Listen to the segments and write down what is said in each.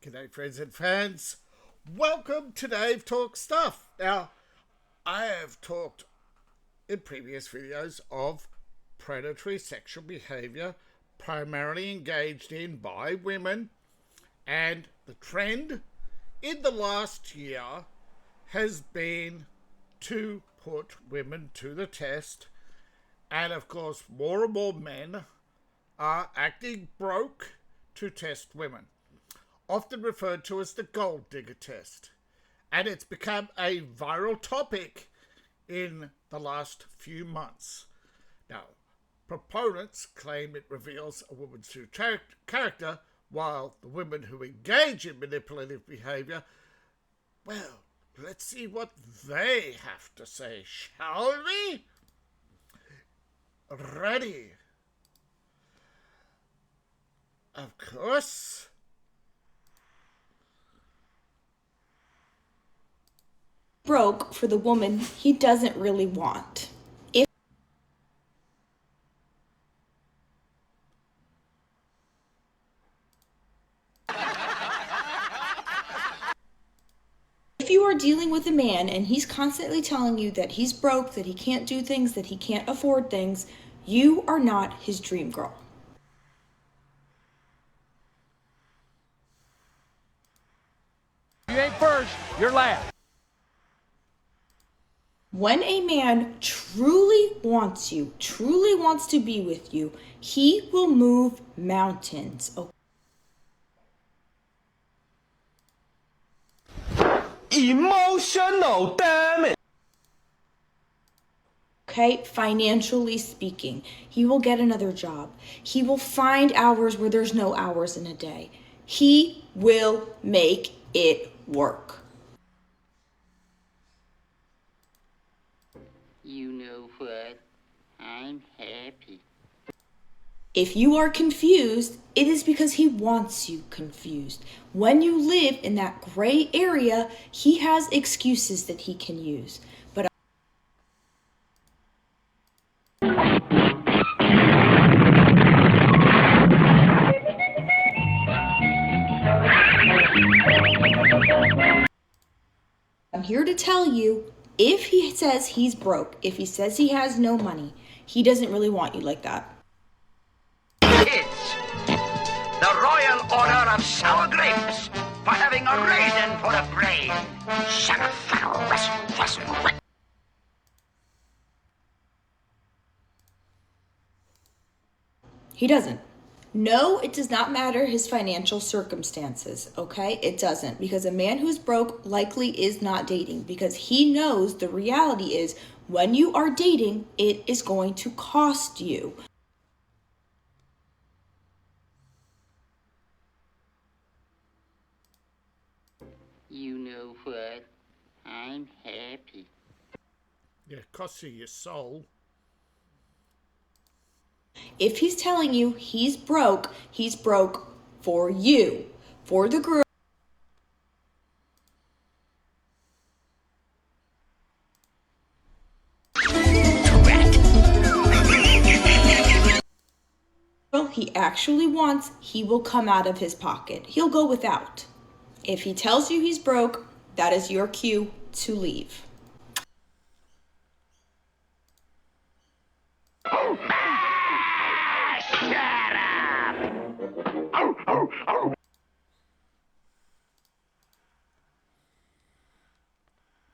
G'day friends and fans, welcome to Dave Talk Stuff. Now, I have talked in previous videos of predatory sexual behaviour primarily engaged in by women, and the trend in the last year has been to put women to the test, and of course more and more men are acting broke to test women, often referred to as the gold-digger test. And it's become a viral topic in the last few months. Now, proponents claim it reveals a woman's true character, while the women who engage in manipulative behaviour, well, let's see what they have to say, shall we? Ready? Of course. Broke for the woman he doesn't really want. If you are dealing with a man and he's constantly telling you that he's broke, that he can't do things, that he can't afford things, you are not his dream girl. You ain't first, you're last. When a man truly wants you, truly wants to be with you, he will move mountains. Emotional damage. Okay, financially speaking, he will get another job. He will find hours where there's no hours in a day. He will make it work. You know what? I'm happy. If you are confused, it is because he wants you confused. When you live in that gray area, he has excuses that he can use. But I'm here to tell you, if he says he's broke, if he says he has no money, he doesn't really want you like that. Kids, the Royal Order of Sour Grapes for having a raisin for a brain. He doesn't. No, it does not matter his financial circumstances, okay? It doesn't, because a man who's broke likely is not dating, because he knows the reality is when you are dating, it is going to cost you. You know what? I'm happy. Yeah, costs you your soul. If he's telling you he's broke for you, for the girl. He actually wants, he will come out of his pocket. He'll go without. If he tells you he's broke, that is your cue to leave.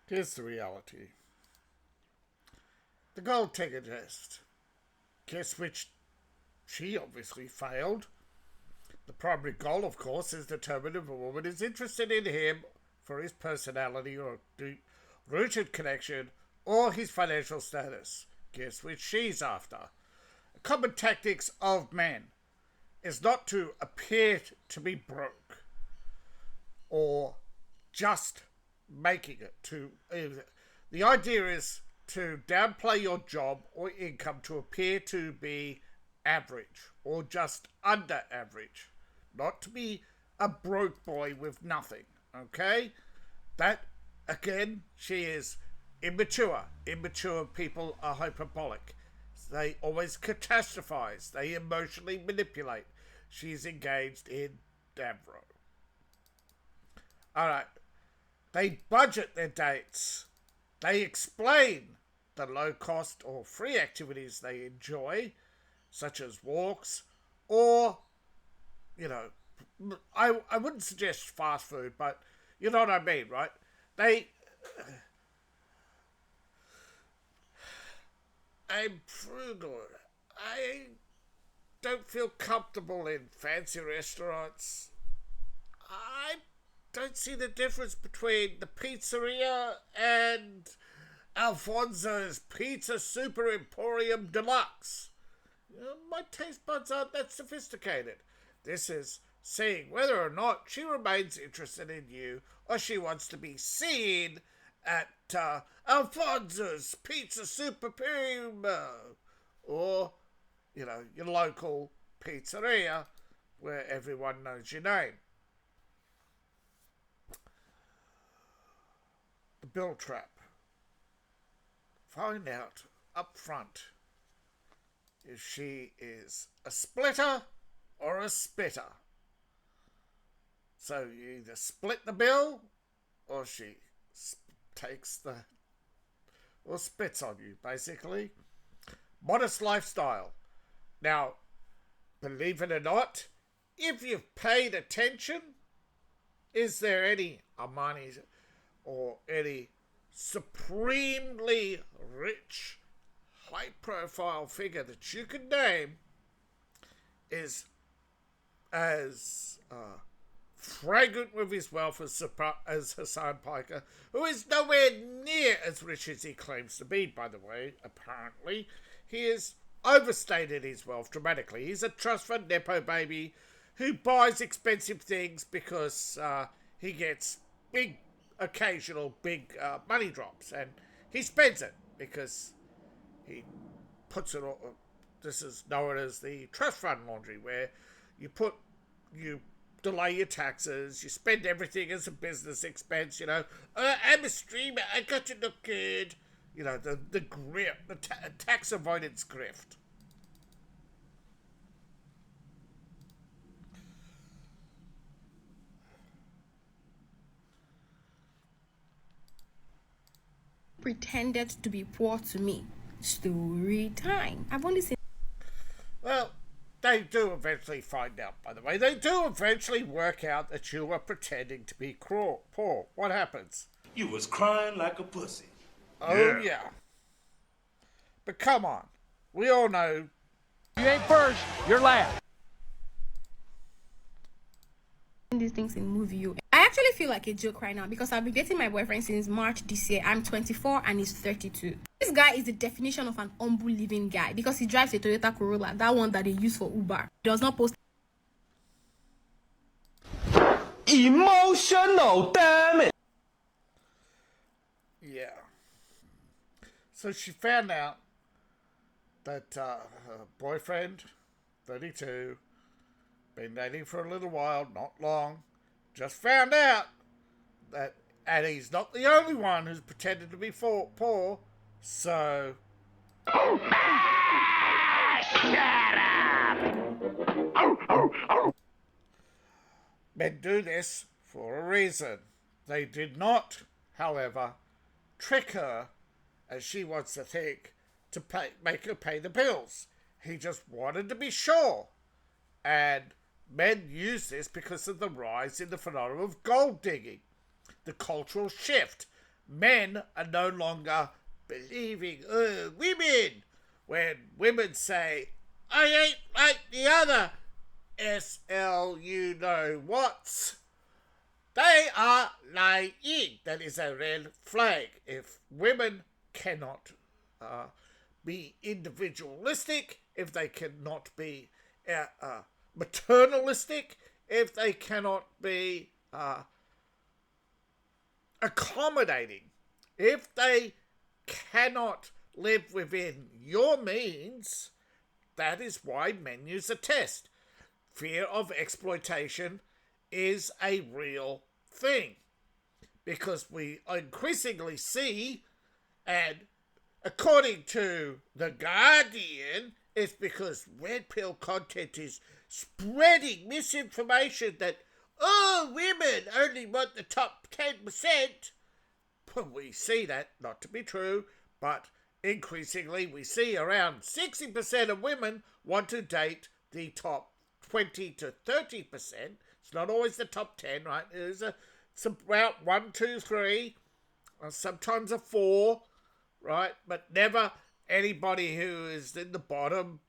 Here's the reality. The gold digger test. Guess which she obviously failed. The primary goal, of course, is determining if a woman is interested in him for his personality or deep-rooted connection or his financial status. Guess which she's after. A common tactics of men is not to appear to be broke or just making it to. The idea is to downplay your job or income to appear to be average or just under average, not to be a broke boy with nothing. Okay, that again, she is immature. Immature people are hyperbolic. They always catastrophize. They emotionally manipulate. She's engaged in Davro. All right. They budget their dates. They explain the low-cost or free activities they enjoy, such as walks, or, you know, I wouldn't suggest fast food, but you know what I mean, right? I'm frugal. I don't feel comfortable in fancy restaurants. I don't see the difference between the pizzeria and Alfonso's Pizza Super Emporium Deluxe. My taste buds aren't that sophisticated. This is seeing whether or not she remains interested in you or she wants to be seen at Alfonso's Pizza Super Emporium, or, you know, your local pizzeria where everyone knows your name. The bill trap. Find out up front if she is a splitter or a spitter. So you either split the bill or she takes the, or spits on you, basically. Modest lifestyle. Now, believe it or not, if you've paid attention, is there any Armani or any supremely rich, high-profile figure that you can name is as fragrant with his wealth as Hassan Piker, who is nowhere near as rich as he claims to be, by the way, apparently. He has overstated his wealth dramatically. He's a trust fund nepo baby who buys expensive things because he gets occasional big money drops, and he spends it because he puts it all. This is known as the trust fund laundry, where you delay your taxes, you spend everything as a business expense, you know. I'm a streamer, I got to look good. You know, the grift, the tax avoidance grift. Pretended to be poor to me. Story time. I've only seen. Well, they do eventually find out, by the way. They do eventually work out that you were pretending to be poor. What happens? You was crying like a pussy. Oh, yeah. But come on. We all know. You ain't first, you're last. These things in movie. I actually feel like a joke right now because I've been dating my boyfriend since March this year. I'm 24 and he's 32. This guy is the definition of an humble living guy because he drives a Toyota Corolla, that one that they use for Uber. He does not post. Emotional, damn it. Yeah. So she found out that her boyfriend, 32, been dating for a little while, not long, just found out that, and he's not the only one who's pretended to be poor, so... Shut up! Men do this for a reason. They did not, however, trick her, as she wants to think, to make her pay the bills. He just wanted to be sure. And men use this because of the rise in the phenomenon of gold digging. The cultural shift. Men are no longer believing women. When women say, I ain't like the other SL you know what's, they are lying. That is a red flag. If women cannot be individualistic, if they cannot be maternalistic, if they cannot be accommodating, if they cannot live within your means, that is why men use a test. Fear of exploitation is a real thing, because we increasingly see, and according to The Guardian, it's because red pill content is spreading misinformation that all women are only want the top 10%. Well, we see that not to be true, but increasingly we see around 60% of women want to date the top 20 to 30%. It's not always the top 10, right? It's about 1, 2, 3, sometimes a 4, right? But never anybody who is in the bottom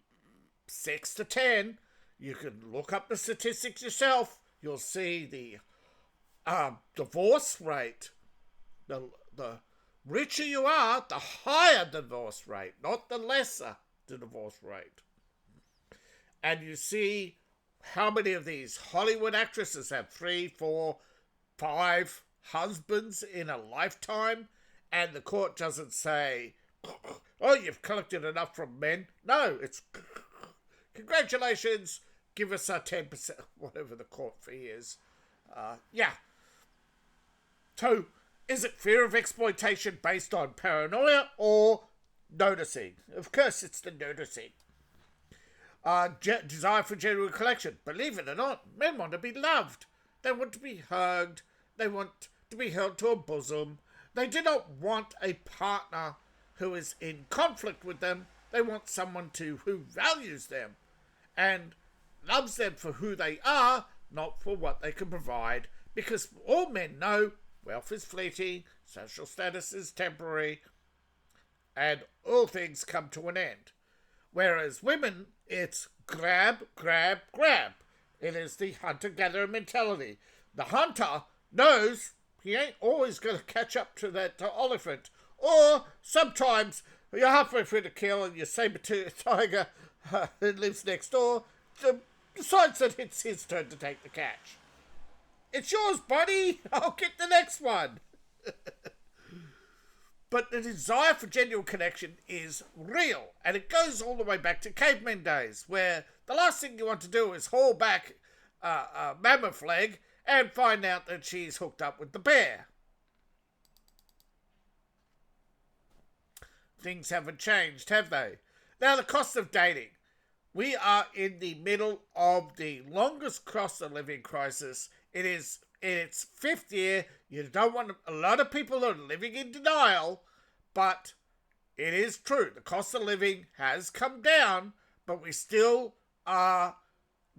6 to 10. You can look up the statistics yourself. You'll see the divorce rate. The richer you are, the higher the divorce rate, not the lesser the divorce rate. And you see how many of these Hollywood actresses have 3, 4, 5 husbands in a lifetime, and the court doesn't say, oh, you've collected enough from men. No, it's congratulations, give us our 10%, whatever the court fee is. Yeah. So, is it fear of exploitation based on paranoia or noticing? Of course it's the noticing. Desire for genuine connection. Believe it or not, men want to be loved. They want to be hugged. They want to be held to a bosom. They do not want a partner who is in conflict with them. They want someone who values them and loves them for who they are, not for what they can provide. Because all men know wealth is fleeting, social status is temporary, and all things come to an end. Whereas women, it's grab, grab, grab. It is the hunter-gatherer mentality. The hunter knows he ain't always going to catch up to that elephant. Or sometimes you're halfway through the kill and your saber-toothed tiger who lives next door decides that it's his turn to take the catch. It's yours, buddy. I'll get the next one. But the desire for genuine connection is real. And it goes all the way back to caveman days, where the last thing you want to do is haul back a mammoth leg and find out that she's hooked up with the bear. Things haven't changed, have they? Now, the cost of dating. We are in the middle of the longest cost of living crisis. It is in its 5th year. You don't want a lot of people are living in denial, but it is true. The cost of living has come down, but we still are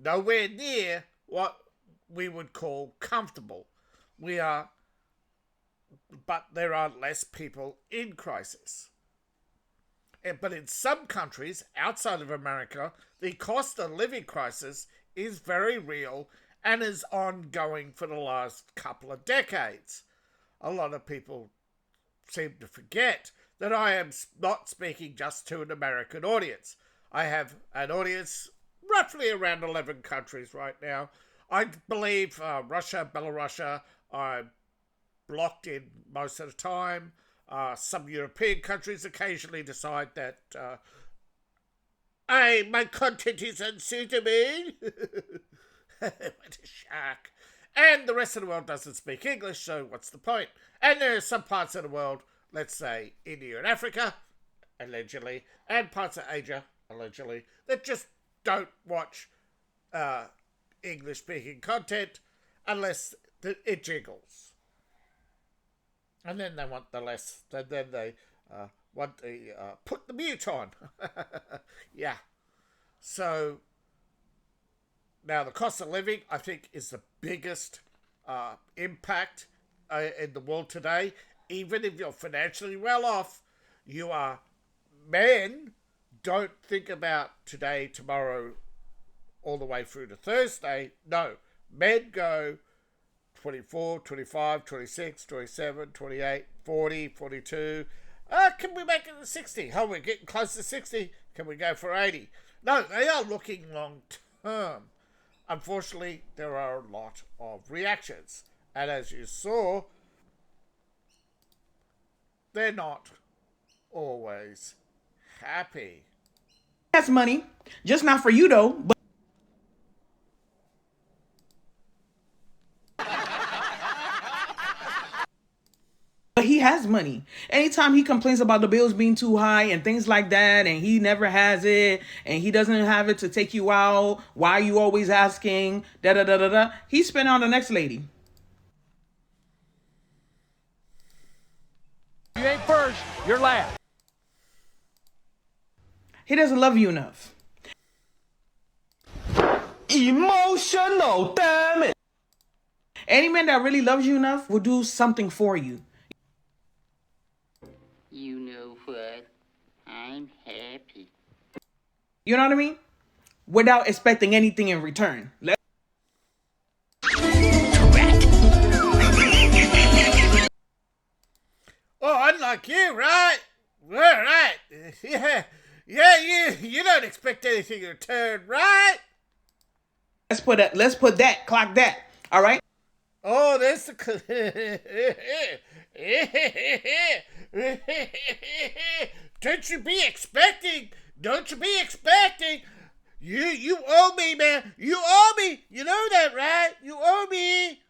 nowhere near what we would call comfortable. But there are less people in crisis. But in some countries outside of America, the cost of living crisis is very real and is ongoing for the last couple of decades. A lot of people seem to forget that I am not speaking just to an American audience. I have an audience roughly around 11 countries right now. I believe Russia, Belarus are blocked in most of the time. Some European countries occasionally decide that my content is unsuitable. What a shark. And the rest of the world doesn't speak English, so what's the point? And there are some parts of the world, let's say India and Africa, allegedly, and parts of Asia, allegedly, that just don't watch English-speaking content unless it jiggles. And then they want the less, then they want the, put the mute on. Yeah. So, now the cost of living, I think, is the biggest impact in the world today. Even if you're financially well off, men don't think about today, tomorrow, all the way through to Thursday. No, men go 24, 25, 26, 27, 28, 40, 42. Can we make it to 60? Oh, we're getting close to 60. Can we go for 80? No, they are looking long term. Unfortunately, there are a lot of reactions. And as you saw, they're not always happy. That's money. Just not for you, though. But he has money. Anytime he complains about the bills being too high and things like that, and he never has it, and he doesn't have it to take you out, why are you always asking, da-da-da-da-da, he's spending on the next lady. You ain't first, you're last. He doesn't love you enough. Emotional, damn it. Any man that really loves you enough will do something for you. You know what? I'm happy. You know what I mean? Without expecting anything in return. Oh, unlike you, right? Right. Yeah, you don't expect anything in return, right? Let's put that, clock that. All right? Oh, there's the... Don't you be expecting... You owe me, man. You owe me. You know that, right? You owe me.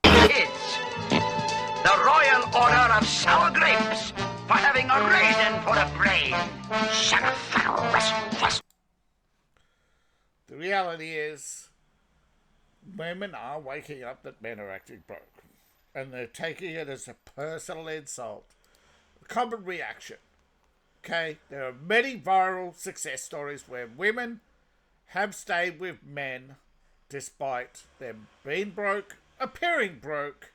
It's the Royal Order of Sour Grapes for having a raisin for a brain. The reality is, women are waking up that men are acting broke. And they're taking it as a personal insult. A common reaction. Okay? There are many viral success stories where women have stayed with men despite them being broke, appearing broke.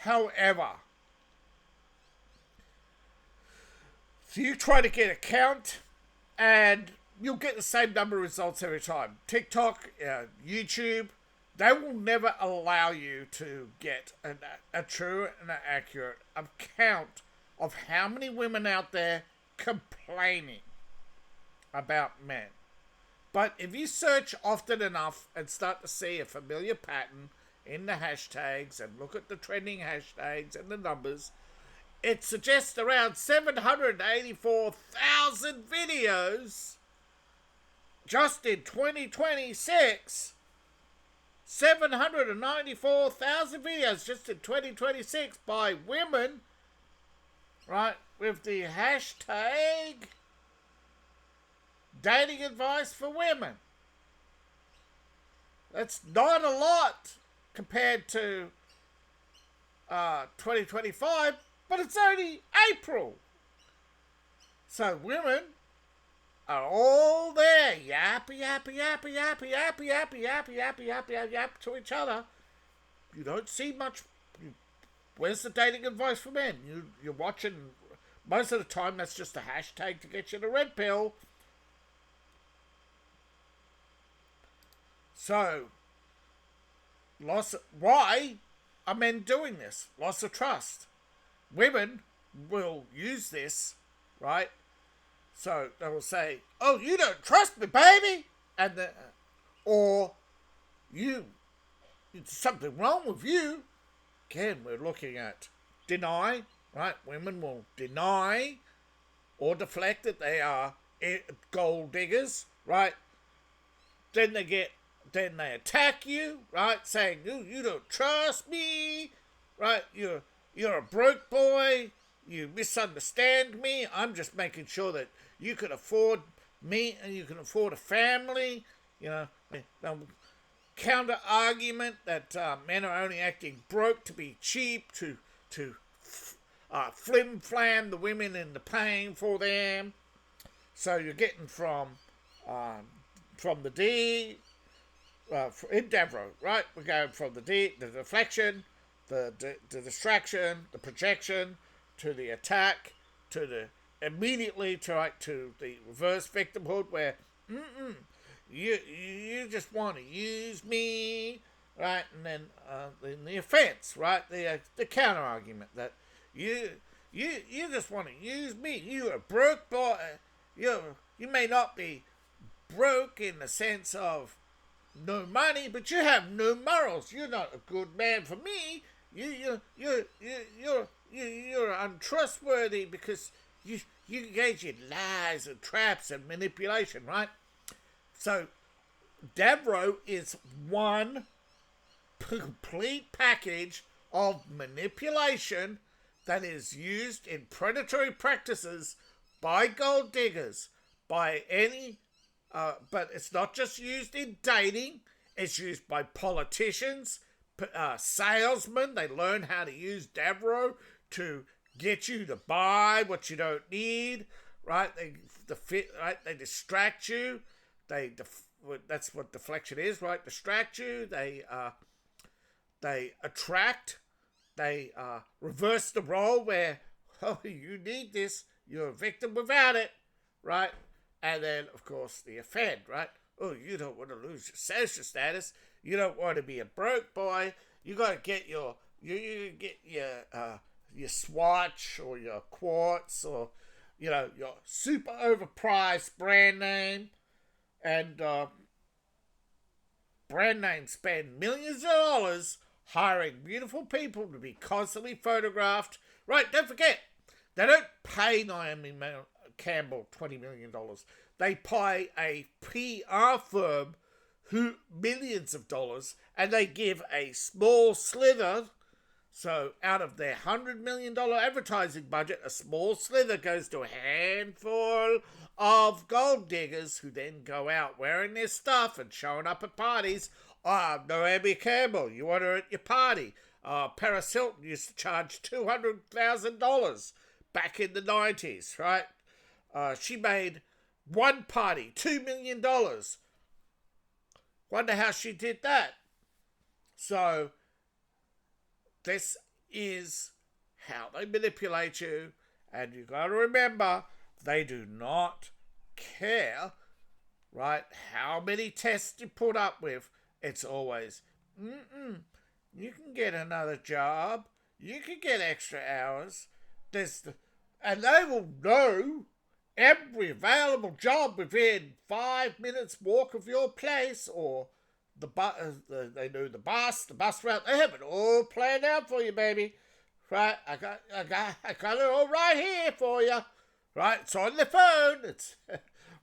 However, so you try to get a count and you'll get the same number of results every time. TikTok, YouTube, they will never allow you to get a true and an accurate account of how many women out there complaining about men. But if you search often enough and start to see a familiar pattern in the hashtags and look at the trending hashtags and the numbers, it suggests around 784,000 videos just in 2026. 794,000 videos just in 2026 by women, right, with the hashtag dating advice for women. That's not a lot compared to 2025, but it's only April. So women are all there, yappy to each other. You don't see much. Where's the dating advice for men? You're watching, most of the time that's just a hashtag to get you to red pill. So, why are men doing this? Loss of trust. Women will use this, right? So they will say, "Oh, you don't trust me, baby," and or there's something wrong with you. Again, we're looking at deny, right? Women will deny or deflect that they are gold diggers, right? Then they attack you, right? Saying, you don't trust me, right? You're a broke boy. You misunderstand me. I'm just making sure that you can afford me and you can afford a family. Counter argument that men are only acting broke to be cheap, to flim flam the women into paying for them. So you're getting from the D, in Devereaux, right? We're going from the deflection, the distraction, the projection, to the attack, to the immediately to the reverse victimhood, where you just want to use me, right? And then the offense, right? The counter argument that you just want to use me. You're a broke boy. You may not be broke in the sense of no money, but you have no morals. You're not a good man for me. You're untrustworthy because you engage in lies and traps and manipulation, right? So Devereaux is one complete package of manipulation that is used in predatory practices by gold diggers, by any but it's not just used in dating. It's used by politicians, salesmen. They learn how to use Devereaux to get you to buy what you don't need, right? They distract you. That's what deflection is, right? Distract you. They attract. They reverse the role where, oh, you need this. You're a victim without it, right? And then, of course, the offend, right? Oh, you don't want to lose your social status. You don't want to be a broke boy. You got to get your Swatch or your Quartz or, your super overpriced brand name. And brand names spend millions of dollars hiring beautiful people to be constantly photographed. Right, don't forget, they don't pay Naomi Campbell $20 million. They pay a PR firm who millions of dollars, and they give a small slither. So out of their $100 million advertising budget, a small slither goes to a handful of gold diggers who then go out wearing their stuff and showing up at parties. Naomi Campbell, you want her at your party. Paris Hilton used to charge $200,000 back in the 90s, right? She made one party $2 million. Wonder how she did that. So this is how they manipulate you, and you got to remember, they do not care, right, how many tests you put up with. It's always, you can get another job, you can get extra hours, and they will know every available job within 5 minutes walk of your place, or they know the bus route. They have it all planned out for you, baby. Right? I got it all right here for you. Right? It's on the phone. It's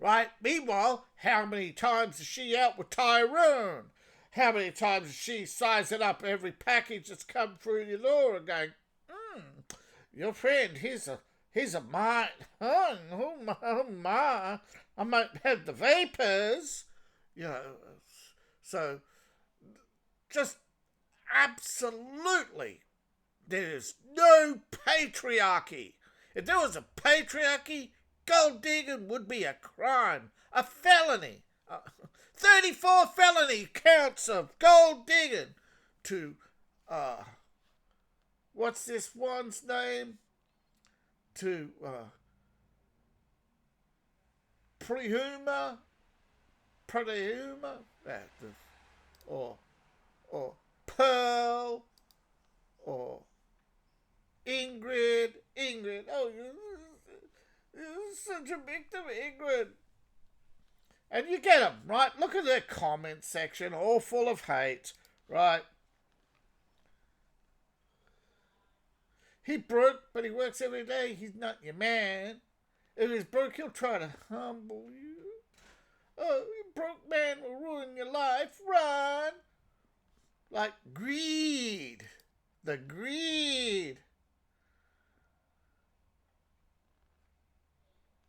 right. Meanwhile, how many times is she out with Tyrone? How many times is she sizing up every package that's come through your door and going, your friend, he's a mite. Oh my. I might have the vapors. So, just absolutely, there's no patriarchy. If there was a patriarchy, gold digging would be a crime, a felony. 34 felony counts of gold digging to, what's this one's name? To, Prehuma, or Pearl, or Ingrid. Oh, you're such a victim, Ingrid. And you get them, right? Look at their comment section, all full of hate, right? He broke, but he works every day. He's not your man. If he's broke, he'll try to humble you. Oh, you broke man will ruin your life. Run! Like greed. The greed.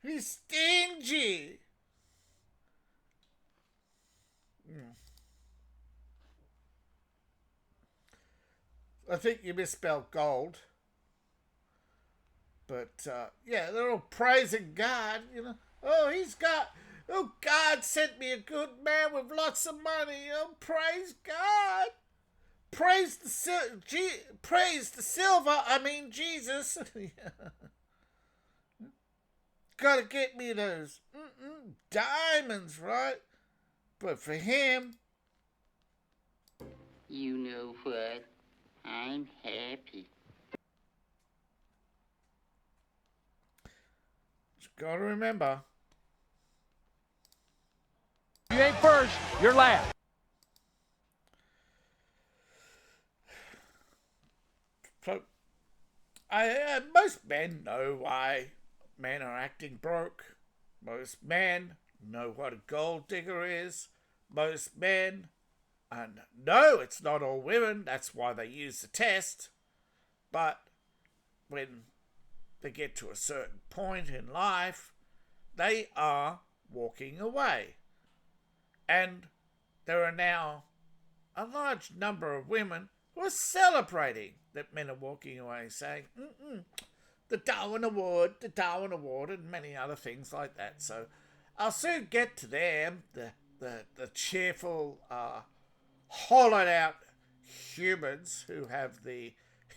He's stingy. I think you misspelled gold. But, yeah, they're all praising God, Oh, God sent me a good man with lots of money. Oh, praise God. Praise the silver. I mean, Jesus. Gotta get me those diamonds, right? But for him... You know what? I'm happy. You gotta remember... You ain't first, you're last. So, most men know why men are acting broke. Most men know what a gold digger is. Most men know it's not all women. That's why they use the test. But when they get to a certain point in life, they are walking away. And there are now a large number of women who are celebrating that men are walking away saying, the Darwin Award, and many other things like that. So I'll soon get to them, the cheerful, hollowed out humans who have the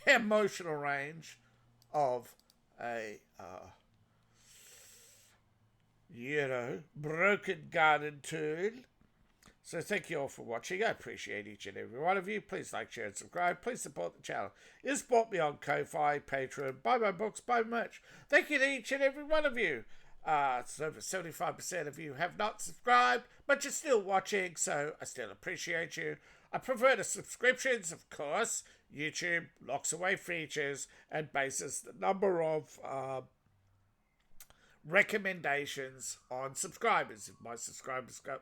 emotional range of a, broken garden tool. So thank you all for watching. I appreciate each and every one of you. Please like, share, and subscribe. Please support the channel. It support me on Ko-Fi, Patreon, buy my books, buy merch. Thank you to each and every one of you. It's over 75% of you have not subscribed, but you're still watching, so I still appreciate you. I prefer the subscriptions, of course. YouTube locks away features and bases the number of recommendations on subscribers. If my subscribers go,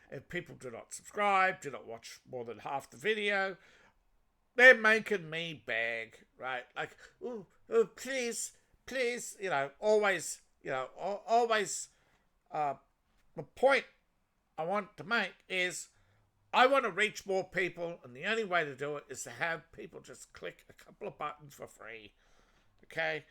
if people do not subscribe, do not watch more than half the video, they're making me beg, right? Like, please, always, the point I want to make is I want to reach more people, and the only way to do it is to have people just click a couple of buttons for free, okay?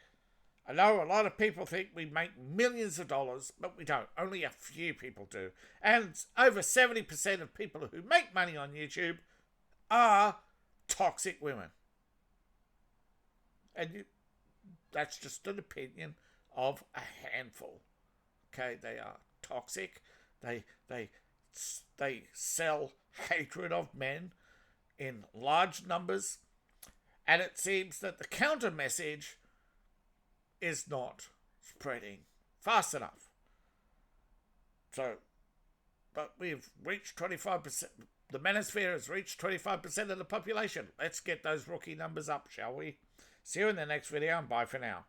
I know a lot of people think we make millions of dollars, but we don't. Only a few people do. And over 70% of people who make money on YouTube are toxic women. And that's just an opinion of a handful. Okay, they are toxic. They sell hatred of men in large numbers. And it seems that the counter message is not spreading fast enough. So, but we've reached 25%. The manosphere has reached 25% of the population. Let's get those rookie numbers up, shall we? See you in the next video, and bye for now.